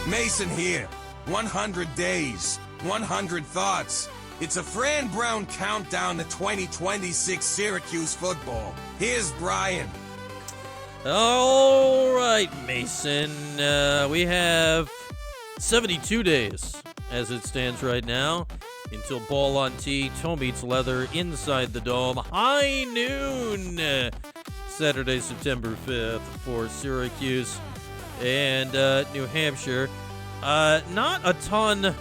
Mason here. 100 days, 100 thoughts. It's a Fran Brown countdown to 2026 Syracuse football. Here's Brian. All right, Mason. We have 72 days as it stands right now until ball on tee, toe meets leather inside the dome. High noon, Saturday, September 5th for Syracuse and New Hampshire. Not a ton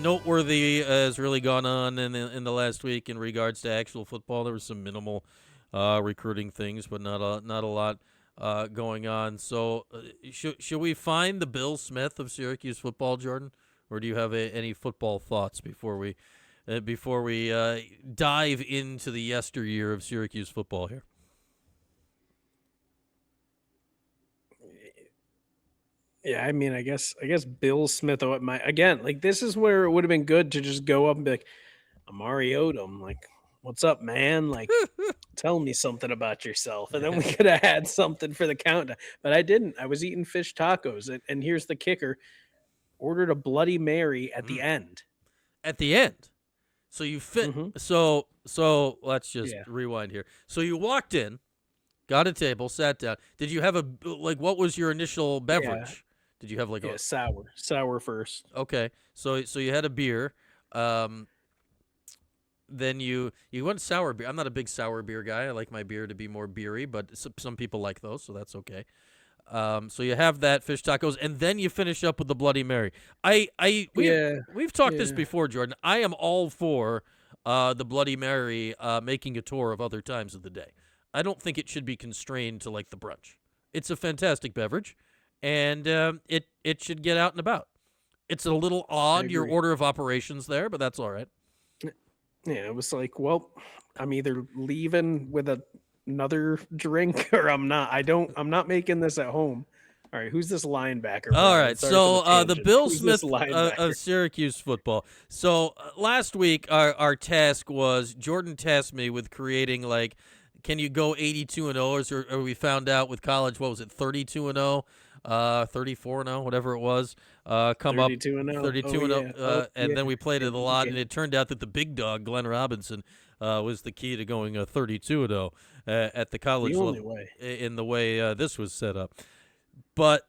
noteworthy has really gone on in the last week in regards to actual football. There was some minimal recruiting things, but not a lot going on. So should we find the Bill Smith of Syracuse football, Jordan, or do you have any football thoughts before we dive into the yesteryear of Syracuse football here? Yeah, I mean, I guess Bill Smith. This is where it would have been good to just go up and be like, Amari Odom, like, what's up, man? Like, tell me something about yourself. And then we could have had something for the countdown. But I didn't. I was eating fish tacos. And here's the kicker. Ordered a Bloody Mary at the end. At the end? So you fit. Mm-hmm. So let's just rewind here. So you walked in, got a table, sat down. Did you have what was your initial beverage? Yeah. Did you have sour first? Okay. So you had a beer. Then you went sour beer. I'm not a big sour beer guy. I like my beer to be more beery, but some people like those, so that's okay. So you have that fish tacos, and then you finish up with the Bloody Mary. We've talked this before, Jordan. I am all for the Bloody Mary making a tour of other times of the day. I don't think it should be constrained to like the brunch. It's a fantastic beverage, and it should get out and about. It's a little odd, your order of operations there, but that's all right. Yeah, it was like, well, I'm either leaving with another drink or I'm not. I'm not making this at home. All right, who's this linebacker? All right, so the Bill Smith of Syracuse football. So last week, our task was, Jordan tasked me with creating, like, can you go 82-0, or we found out with college, what was it, 32-0? 34-0, whatever it was, come 32-0. up 32-0, and then we played it a lot, and it turned out that the big dog, Glenn Robinson, was the key to going 32-0 at the college level in the way this was set up. But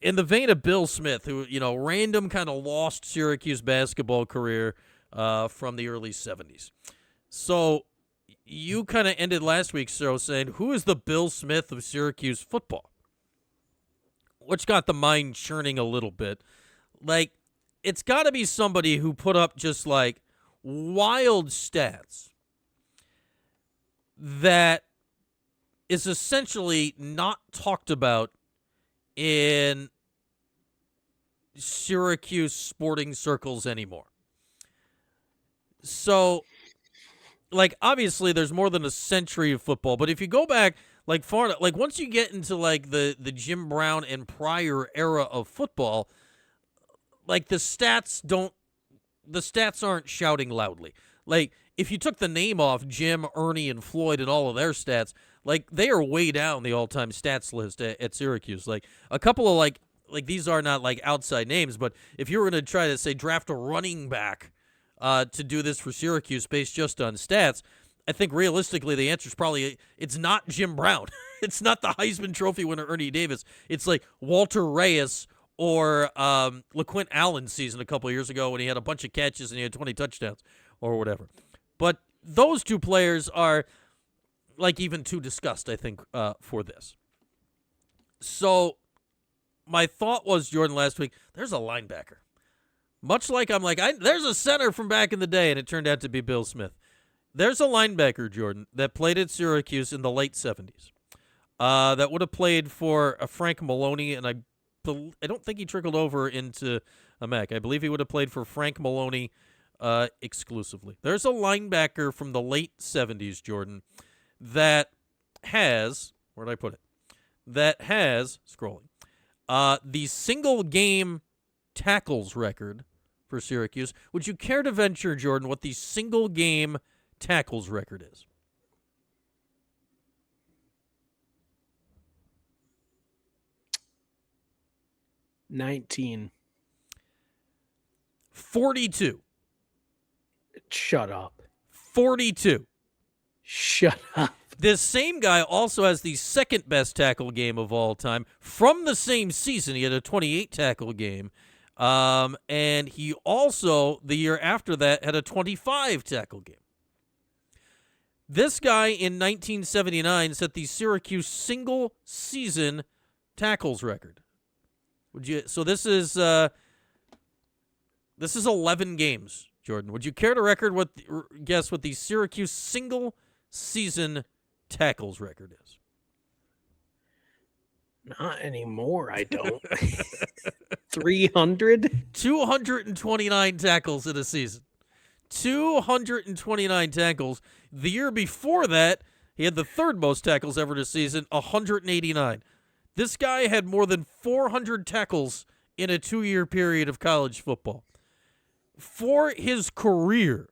in the vein of Bill Smith, who, random kind of lost Syracuse basketball career from the early 70s. So you kind of ended last week's show saying, who is the Bill Smith of Syracuse football? Which got the mind churning a little bit. Like, it's got to be somebody who put up just, like, wild stats that is essentially not talked about in Syracuse sporting circles anymore. So, like, obviously there's more than a century of football, but if you go back like far enough, like once you get into like the Jim Brown and prior era of football, like the stats aren't shouting loudly. Like if you took the name off Jim, Ernie, and Floyd and all of their stats, like they are way down the all-time stats list at Syracuse. Like a couple of like these are not like outside names, but if you were going to try to say draft a running back to do this for Syracuse based just on stats, I think realistically the answer is probably it's not Jim Brown. It's not the Heisman Trophy winner Ernie Davis. It's like Walter Reyes or LaQuint Allen's season a couple of years ago when he had a bunch of catches and he had 20 touchdowns or whatever. But those two players are like even too discussed, I think, for this. So my thought was, Jordan, last week, there's a linebacker. Much like there's a center from back in the day, and it turned out to be Bill Smith. There's a linebacker, Jordan, that played at Syracuse in the late 70s. That would have played for Frank Maloney, and I don't think he trickled over into a MAC. I believe he would have played for Frank Maloney exclusively. There's a linebacker from the late 70s, Jordan, that has, where did I put it? That has, scrolling, the single game tackles record for Syracuse. Would you care to venture, Jordan, what the single game tackles record is? 19. 42. Shut up. 42. Shut up. This same guy also has the second best tackle game of all time from the same season. He had a 28 tackle game. And he also, the year after that, had a 25 tackle game. This guy in 1979 set the Syracuse single season tackles record. So this is 11 games, Jordan. Would you care to guess what the Syracuse single season tackles record is? Not anymore, I don't. 300? 229 tackles in a season. 229 tackles. The year before that, he had the third most tackles ever in a season, 189. This guy had more than 400 tackles in a 2-year period of college football. For his career,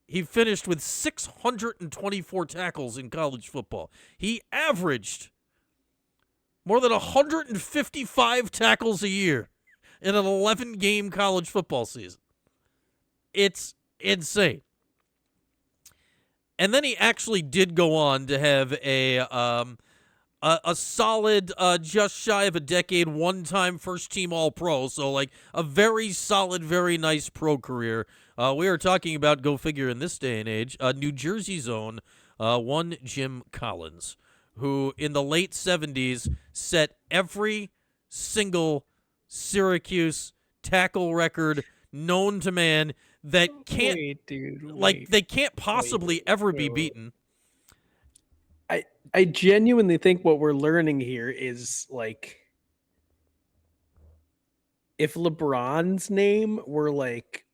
he finished with 624 tackles in college football. He averaged more than 155 tackles a year in an 11-game college football season. It's insane. And then he actually did go on to have a solid, just shy of a decade, one-time first-team All-Pro. So, like, a very solid, very nice pro career. We are talking about, go figure in this day and age, New Jersey's own one Jim Collins, who in the late 70s set every single Syracuse tackle record known to man that can't, they can't possibly ever be beaten. I genuinely think what we're learning here is, like, if LeBron's name were, like,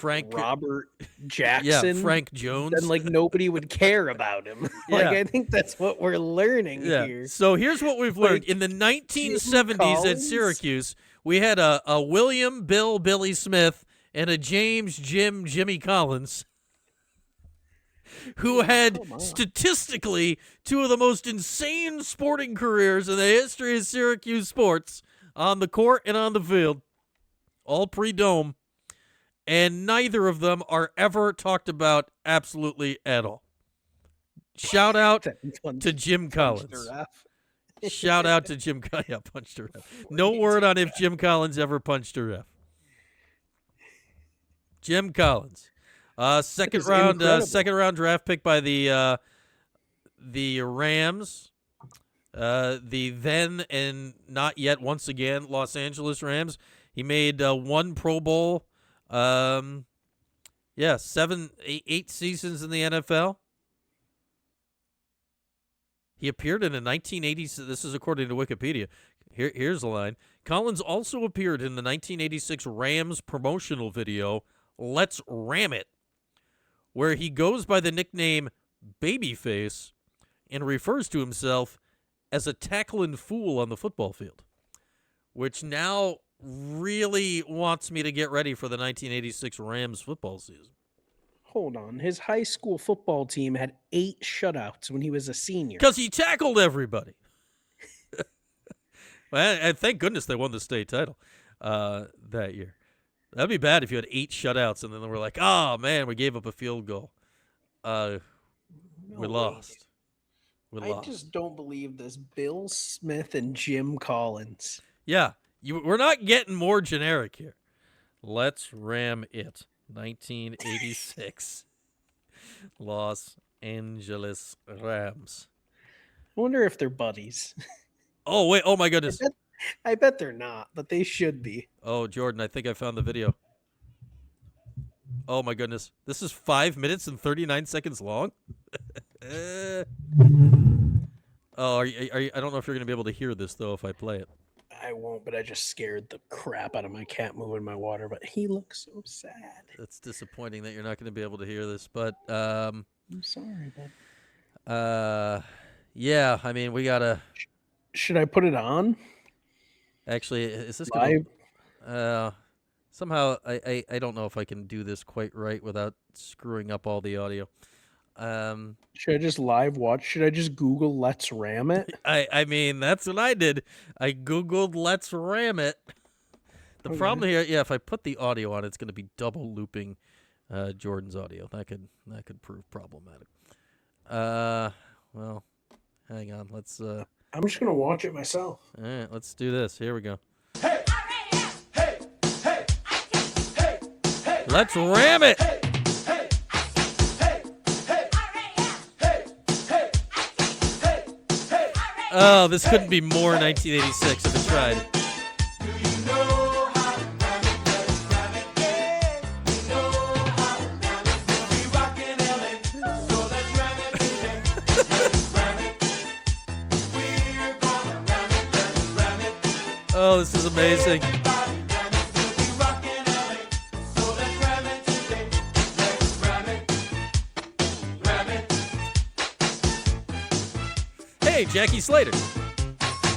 Robert Jackson, yeah, Frank Jones, then, like, nobody would care about him. Like, I think that's what we're learning here. So here's what we've learned. In the 1970s at Syracuse, we had a William, Bill, Billy Smith, and a James, Jimmy Collins, who had statistically two of the most insane sporting careers in the history of Syracuse sports, on the court and on the field, all pre-dome, and neither of them are ever talked about absolutely at all. Shout out to Jim Collins. Shout out to Jim Collins. Yeah, punched a ref. No word on if Jim Collins ever punched a ref. Jim Collins. Second round draft pick by the Rams, the then and not yet once again Los Angeles Rams. He made one Pro Bowl, 8 seasons in the NFL. He appeared in a 1980. This is according to Wikipedia. Here's the line. Collins also appeared in the 1986 Rams promotional video "Let's Ram It," where he goes by the nickname Babyface and refers to himself as a tackling fool on the football field, which now really wants me to get ready for the 1986 Rams football season. Hold on. His high school football team had 8 shutouts when he was a senior. Because he tackled everybody. Well, and thank goodness they won the state title that year. That'd be bad if you had 8 shutouts and then they were like, oh, man, we gave up a field goal. We lost. I just don't believe this. Bill Smith and Jim Collins. Yeah, we're not getting more generic here. Let's ram it. 1986. Los Angeles Rams. I wonder if they're buddies. Oh, wait. Oh, my goodness. I bet they're not, but they should be. Oh, Jordan, I think I found the video. Oh, my goodness. This is 5 minutes and 39 seconds long? I don't know if you're going to be able to hear this, though, if I play it. I won't, but I just scared the crap out of my cat moving my water, but he looks so sad. It's disappointing that you're not going to be able to hear this, but... I'm sorry, bud. Yeah, I mean, we got to... Should I put it on? Actually, is this live? Somehow, I don't know if I can do this quite right without screwing up all the audio. Should I just live watch? Should I just Google "Let's Ram It"? I mean, that's what I did. I Googled "Let's Ram It." The problem here, if I put the audio on, it's going to be double looping Jordan's audio. That could prove problematic. Well, hang on. Let's. I'm just gonna watch it myself. All right, let's do this. Here we go. Hey, hey, hey, hey, hey, Let's ram it. hey, hey, hey, hey, hey, hey, hey, hey. Oh, this couldn't be more 1986 if it tried. Do you know how to ram it? Let's ram it. Yeah, you know how to ram it. We'll be rocking LA, so let's ram it today. Let's ram it. We're gonna ram it. Let's ram it. Oh, this is amazing. Hey, Jackie Slater.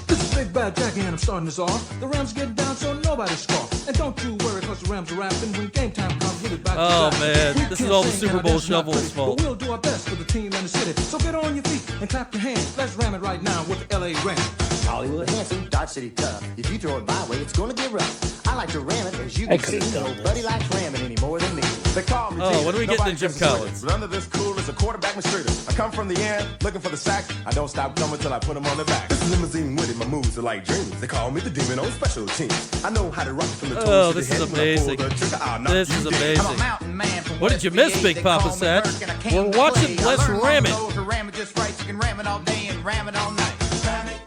This is Big Bad Jackie and I'm starting this off. The Rams get down so nobody scoff. And don't you worry cause the Rams are rapping. When game time comes, we'll be back Oh, to back. man. We This can't is all the sing Super now, Bowl that's not Shuffle's pretty, fault. But we'll do our best for the team and the city. So get on your feet and clap your hands. Let's ram it right now with the LA Rams. Hollywood handsome, Dodge City tough. If you throw it my way, it's gonna get rough. I like to ram it, as you I can could've see. done Nobody likes ramming any more than me. They call me Oh, Tigger. when are we getting Nobody to Jim gets a swing. Collins? But under this cool is a quarterback mistreater. I come from the end, looking for the sacks. I don't stop coming till I put them on the back. This is limousine with it, my moves are like dreams. They call me the demon on special teams. I know how to rock from the toes Oh, to the this head. is When I pull amazing. the trigger, I'll knock This you is dead. amazing. I'm a mountain man from What did you miss, West Big VA? Papa They call me Sat? Merc and I came We're to watching play. Let's I learned Ram my It. flow to ram it just right. You can ram it all day and ram it all night. Ram it.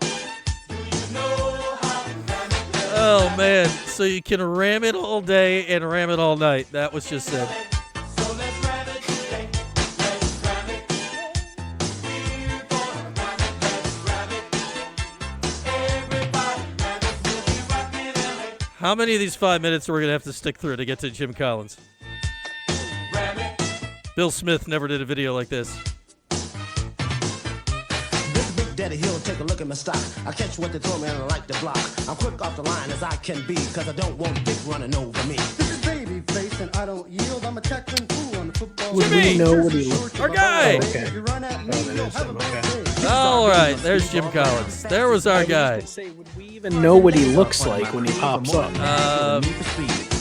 Do you know how to ram it? Oh, man. So you can ram it all day and ram it all night. That was just said. So let's ram it today. Let's ram it. We're gonna ram it. Let's ram it. Everybody ram it. We'll be rocking LA. How many of these 5 minutes are we going to have to stick through to get to Jim Collins? Ram it. Bill Smith never did a video like this. This Big Daddy Hill, take a look at my stock. I catch what they throw me and I like to block. I'm quick off the line as I can be, cause I don't want Dick running over me. This is Babyface and I don't yield. I'm a tackling fool on the football. Would Jimmy! we know what he looks Our guy! Okay. If you run at me, that you'll is have a him, bad okay. day. All right, there's Jim Collins. There was our guy. Would we even know what he looks like when he pops up?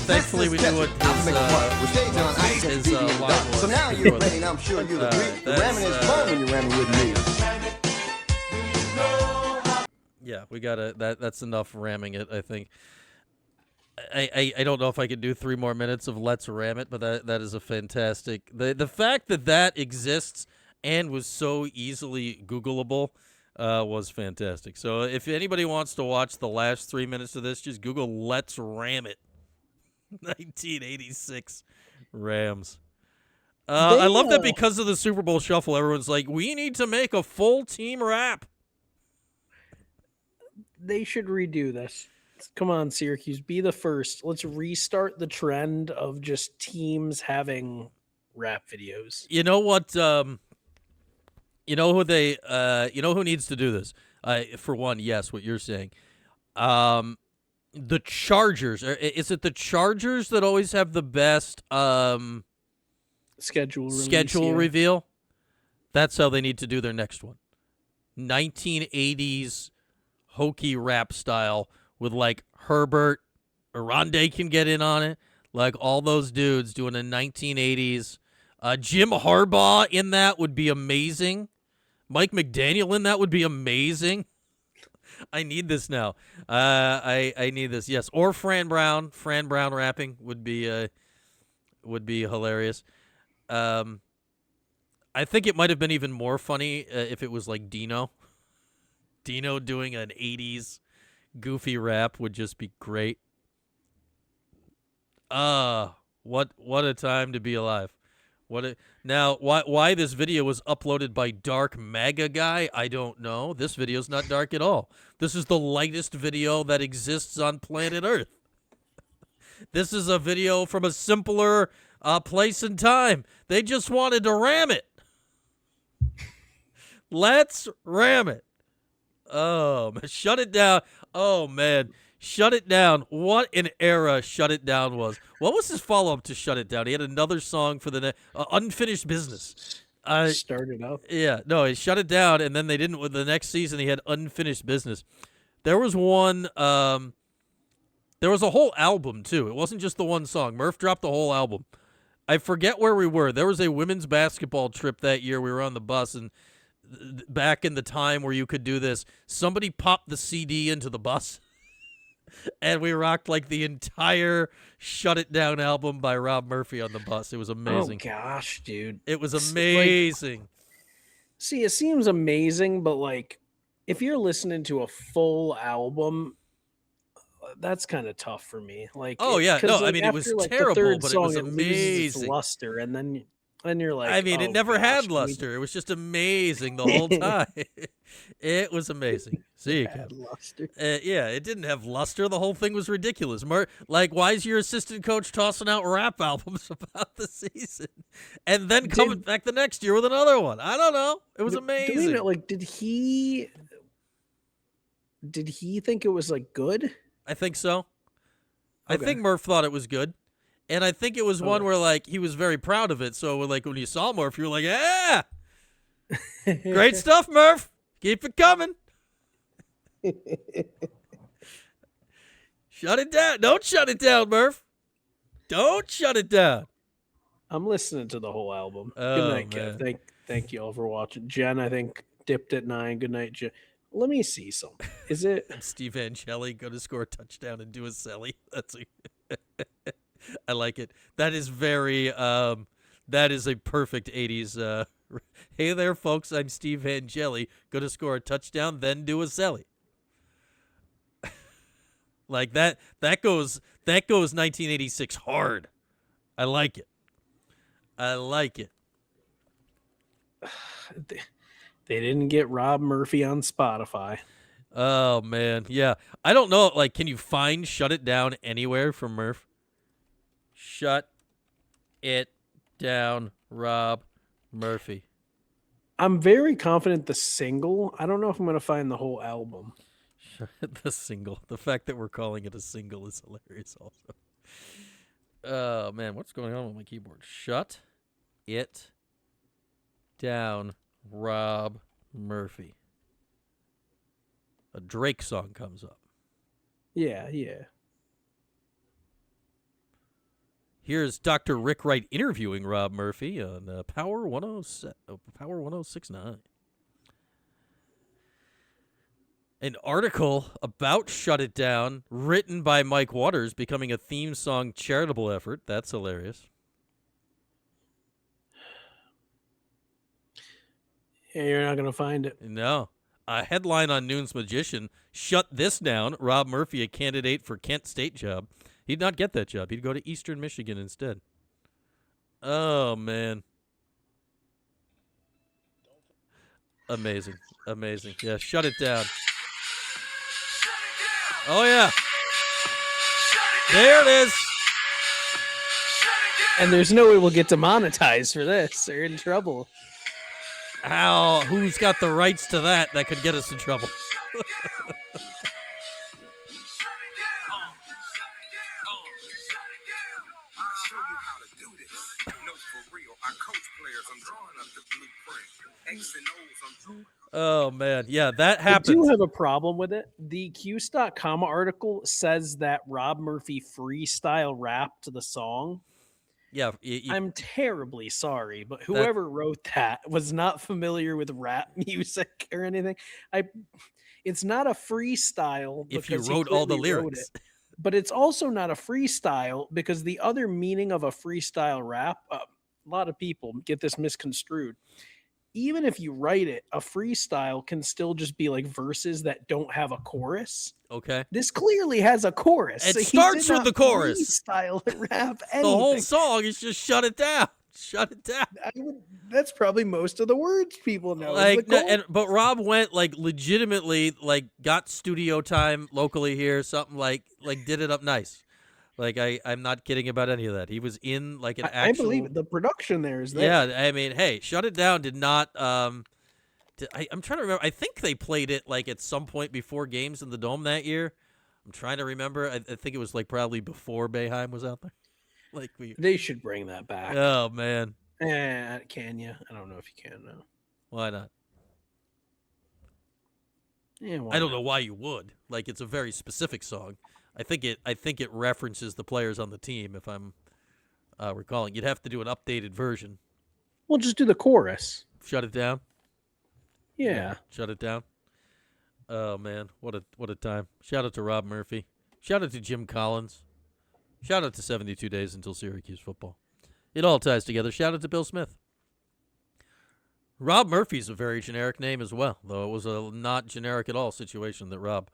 Thankfully, we knew what his line was. So now you're ready and I'm sure you'll agree. The ramming is fun when you're ramming with me. Yeah, we gotta. That's enough ramming it. I think. I don't know if I could do 3 more minutes of Let's Ram It, but that is a fantastic. The fact that exists and was so easily Googleable was fantastic. So if anybody wants to watch the last 3 minutes of this, just Google Let's Ram It. 1986 Rams. I love that because of the Super Bowl Shuffle, everyone's like, we need to make a full team rap. They should redo this. Come on, Syracuse, be the first. Let's restart the trend of just teams having rap videos. You know what? You know who they? You know who needs to do this? For one, yes, what you're saying. The Chargers. Is it the Chargers that always have the best Schedule release, schedule yeah. reveal? That's how they need to do their next one. 1980s hokey rap style with like Herbert, Aronde can get in on it. Like all those dudes doing a 1980s. Jim Harbaugh in that would be amazing. Mike McDaniel in that would be amazing. I need this now. I need this. Yes, or Fran Brown. Fran Brown rapping would be hilarious. I think it might have been even more funny if it was like Dino. Dino doing an 80s goofy rap would just be great. What a time to be alive. Now, why this video was uploaded by Dark MAGA Guy, I don't know. This video's not dark at all. This is the lightest video that exists on planet Earth. This is a video from a simpler place and time. They just wanted to ram it. Let's ram it. Oh, man. Shut it down. Oh, man. Shut It Down. What an era Shut It Down was. What was his follow-up to Shut It Down? He had another song for the Unfinished Business. Start it up. Yeah, no, he shut it down, and then they didn't. With the next season, he had unfinished business. There was one. There was a whole album too. It wasn't just the one song. Murph dropped the whole album. I forget where we were. There was a women's basketball trip that year. We were on the bus, and back in the time where you could do this, somebody popped the CD into the bus, and we rocked like the entire "Shut It Down" album by Rob Murphy on the bus. It was amazing. Oh gosh, dude. It was It's amazing. See, it seems amazing, but like if you're listening to a full album, that's kind of tough for me. Like, Oh, yeah. 'cause, No, I like, mean, it was after, like, the terrible, third but it was song, loses its amazing. luster, and then you're like, I mean, it oh, never gosh, had can we luster. It was just amazing the whole time. It was amazing. See, add luster? yeah, it didn't have luster. The whole thing was ridiculous. Like, why is your assistant coach tossing out rap albums about the season, and then coming back the next year with another one? I don't know. It was Do we amazing. know, like, did he think it was like good? I think so. I Okay. think Murph thought it was good. And I think it was one Okay. where, like, he was very proud of it. So, like, when you saw Murph, you were like, yeah, great stuff, Murph. Keep it coming. Shut it down. Don't shut it down, Murph. Don't shut it down. I'm listening to the whole album. Oh, Good night, man. Kev. Thank you all for watching. Jen, I think, dipped at 9. Good night, Jen. Let me see something. Is it? Steve Angeli going to score a touchdown and do a celly. That's I like it. That is very that is a perfect 80s hey there folks, I'm Steve Angeli, going to score a touchdown then do a celly. Like that goes 1986 hard. I like it. They didn't get Rob Murphy on Spotify. Oh man, yeah. I don't know, like, can you find Shut It Down anywhere from Murph? Shut it down, Rob Murphy. I'm very confident the single. I don't know if I'm going to find the whole album. The single. The fact that we're calling it a single is hilarious also. Oh man, what's going on with my keyboard? Shut it down, Rob Murphy. A Drake song comes up. Yeah. Here's Dr. Rick Wright interviewing Rob Murphy on Power 1069. An article about Shut It Down, written by Mike Waters, becoming a theme song charitable effort. That's hilarious. Yeah, you're not going to find it. No. A headline on Noon's Magician, shut this down, Rob Murphy, a candidate for Kent State job. He'd not get that job. He'd go to Eastern Michigan instead. Oh, man. Amazing. Yeah, shut it down. Oh, yeah. There it is. And there's no way we'll get demonetized for this. They're in trouble. Who's got the rights to that could get us in trouble? Oh, man. Yeah, that happens. I do have a problem with it. The Qs.com article says that Rob Murphy freestyle rapped the song. Yeah, I'm terribly sorry, but whoever wrote that was not familiar with rap music or anything. It's not a freestyle if you because he wrote all the clearly wrote lyrics. it, but it's also not a freestyle because the other meaning of a freestyle rap, a lot of people get this misconstrued. Even if you write it, a freestyle can still just be like verses that don't have a chorus. Okay. This clearly has a chorus. It So he starts did with not the chorus. Freestyle rap anything. The whole song is just shut it down. Shut it down. That's probably most of the words people know. Like, but Rob went like legitimately like got studio time locally here, something like did it up nice. Like I'm not kidding about any of that. He was in like an actual. I believe it. The production there is there. Yeah, I mean, hey, Shut It Down did not. I'm trying to remember. I think they played it like at some point before games in the Dome that year. I'm trying to remember. I think it was like probably before Boeheim was out there. Like They should bring that back. Oh man, Can you? I don't know if you can now. Why not? Yeah, I don't know why you would. Like, it's a very specific song. I think it references the players on the team. If I'm recalling, you'd have to do an updated version. We'll just do the chorus. Shut it down. Yeah. Shut it down. Oh man, what a time! Shout out to Rob Murphy. Shout out to Jim Collins. Shout out to 72 Days Until Syracuse Football. It all ties together. Shout out to Bill Smith. Rob Murphy's a very generic name as well, though it was a not generic at all situation that Rob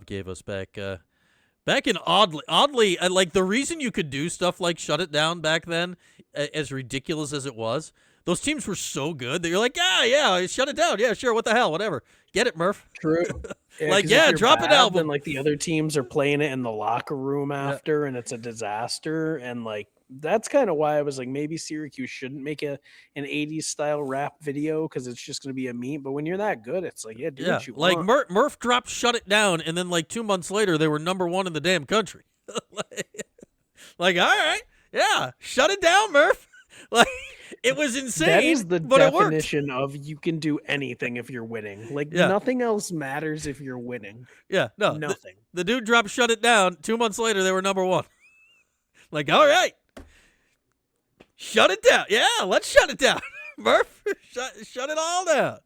gave us back in oddly like the reason you could do stuff like Shut It Down back then, as ridiculous as it was. Those teams were so good that you're like, yeah, shut it down. Yeah, sure, what the hell, whatever. Get it, Murph. True. Like, 'cause if yeah, you're drop an bad, album. Then, like, the other teams are playing it in the locker room after, and it's a disaster. And, like, that's kind of why I was like, maybe Syracuse shouldn't make an 80s style rap video because it's just going to be a meme. But when you're that good, it's like, yeah, do what you like want. Murph dropped Shut It Down, and then like 2 months later, they were #1 in the damn country. Like, all right, yeah, shut it down, Murph. Like, it was insane. That is the but it worked. definition of you can do anything if you're winning. Like, Yeah. nothing else matters if you're winning. Yeah, no, Nothing. The dude dropped Shut It Down. 2 months later, they were #1. Like, all right, shut it down. Yeah, let's shut it down, Murph. Shut it all down.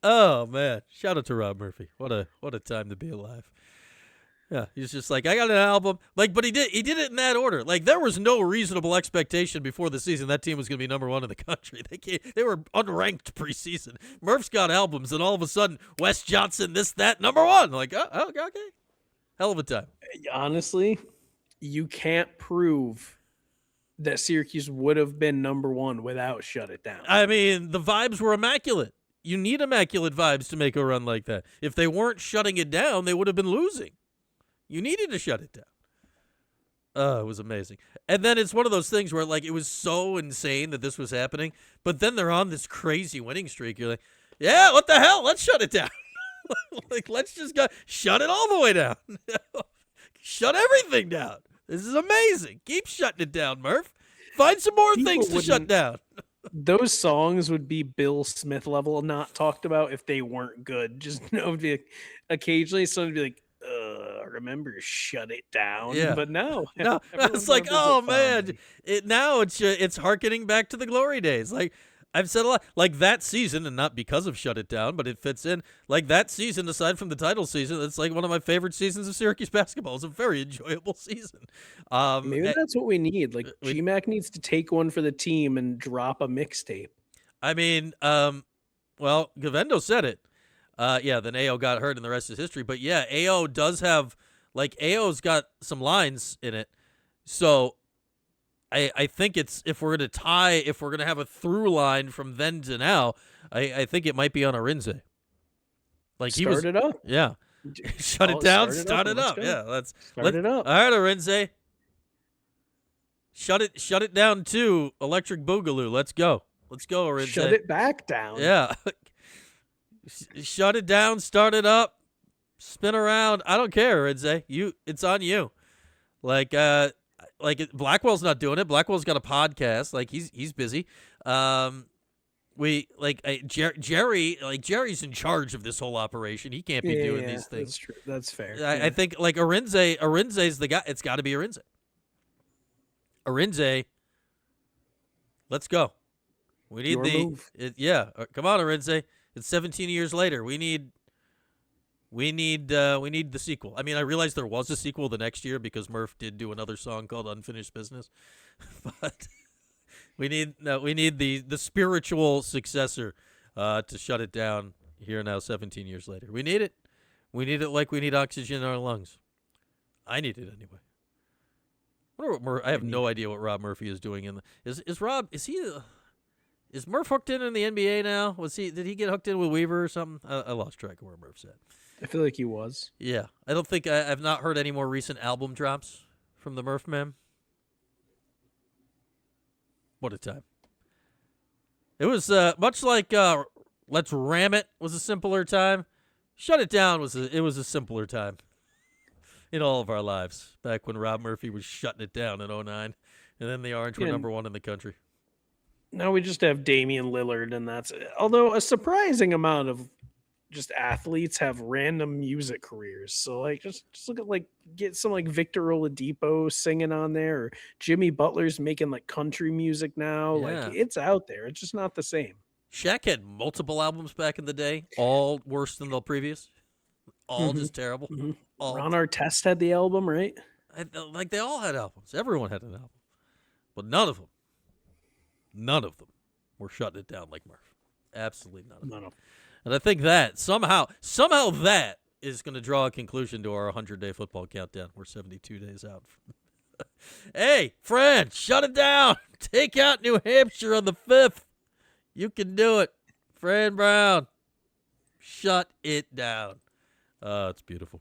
Oh man, shout out to Rob Murphy. What a time to be alive. Yeah, he's just like, I got an album. Like, but he did it in that order. Like, there was no reasonable expectation before the season that team was going to be #1 in the country. They were unranked preseason. Murph's got albums, and all of a sudden, Wes Johnson, this, that, #1. Like, oh, okay. Hell of a time. Honestly, you can't prove that Syracuse would have been #1 without Shut It Down. I mean, the vibes were immaculate. You need immaculate vibes to make a run like that. If they weren't shutting it down, they would have been losing. You needed to shut it down. Oh, it was amazing. And then it's one of those things where, like, it was so insane that this was happening, but then they're on this crazy winning streak. You're like, yeah, what the hell? Let's shut it down. Like, let's just shut it all the way down. Shut everything down. This is amazing. Keep shutting it down, Murph. Find some more People things to shut wouldn't- down. Those songs would be Bill Smith level not talked about if they weren't good. Just it would be occasionally someone would be like, remember Shut It Down? Yeah. But no. No, everyone it's like, remembers oh it man, fondly. it's harkening back to the glory days. Like, I've said a lot, like that season, and not because of Shut It Down, but it fits in. Like that season, aside from the title season, it's like one of my favorite seasons of Syracuse basketball. It's a very enjoyable season. Maybe that's what we need. Like, GMAC needs to take one for the team and drop a mixtape. I mean, well, Gavendo said it. Yeah, then AO got hurt, and the rest is history. But yeah, AO does have, like, AO's got some lines in it. So I think it's, if we're going to have a through line from then to now, I think it might be on Arinze. Like, he was, Start it up. yeah. Shut it down, start it let's up. go. Yeah, let's Start it up. All right, Arinze. Shut it down too. Electric Boogaloo. Let's go, Arinze. Shut it back down. Yeah. Shut it down, start it up, spin around. I don't care, Arinze. It's on you. Like Blackwell's not doing it. Blackwell's got a podcast. Like, he's busy. Jerry's in charge of this whole operation. He can't be doing these things. That's true. That's fair. I think, like, Arinze's the guy. It's got to be Arinze. Arinze, let's go. We need Your move. Come on, Arinze. It's 17 years later. We need the sequel. I mean, I realized there was a sequel the next year because Murph did do another song called Unfinished Business. But we need the spiritual successor to shut it down here now 17 years later. We need it. We need it like we need oxygen in our lungs. I need it anyway. I have no idea what Rob Murphy is doing is Murph hooked in the NBA now? Did he get hooked in with Weaver or something? I lost track of where Murph's at. I feel like he was. Yeah. I don't think I've not heard any more recent album drops from the Murph man. What a time. It was much like Let's Ram It was a simpler time. Shut It Down was a simpler time in all of our lives back when Rob Murphy was shutting it down in 2009, and then the Orange were #1 in the country. Now we just have Damian Lillard, and that's it. Although a surprising amount of just athletes have random music careers. So like just look at like get some like Victor Oladipo singing on there, or Jimmy Butler's making like country music now. Like Yeah. it's out there. It's just not the same. Shaq had multiple albums back in the day, all worse than the previous, all just terrible. Mhm. All Ron Artest had the album, right? like they all had albums. Everyone had an album, but none of them were shutting it down like Murph. Absolutely none of them. No. And I think that somehow that is going to draw a conclusion to our 100-day football countdown. We're 72 days out. Hey, friend, shut it down. Take out New Hampshire on the 5th. You can do it. Fran Brown, shut it down. It's beautiful.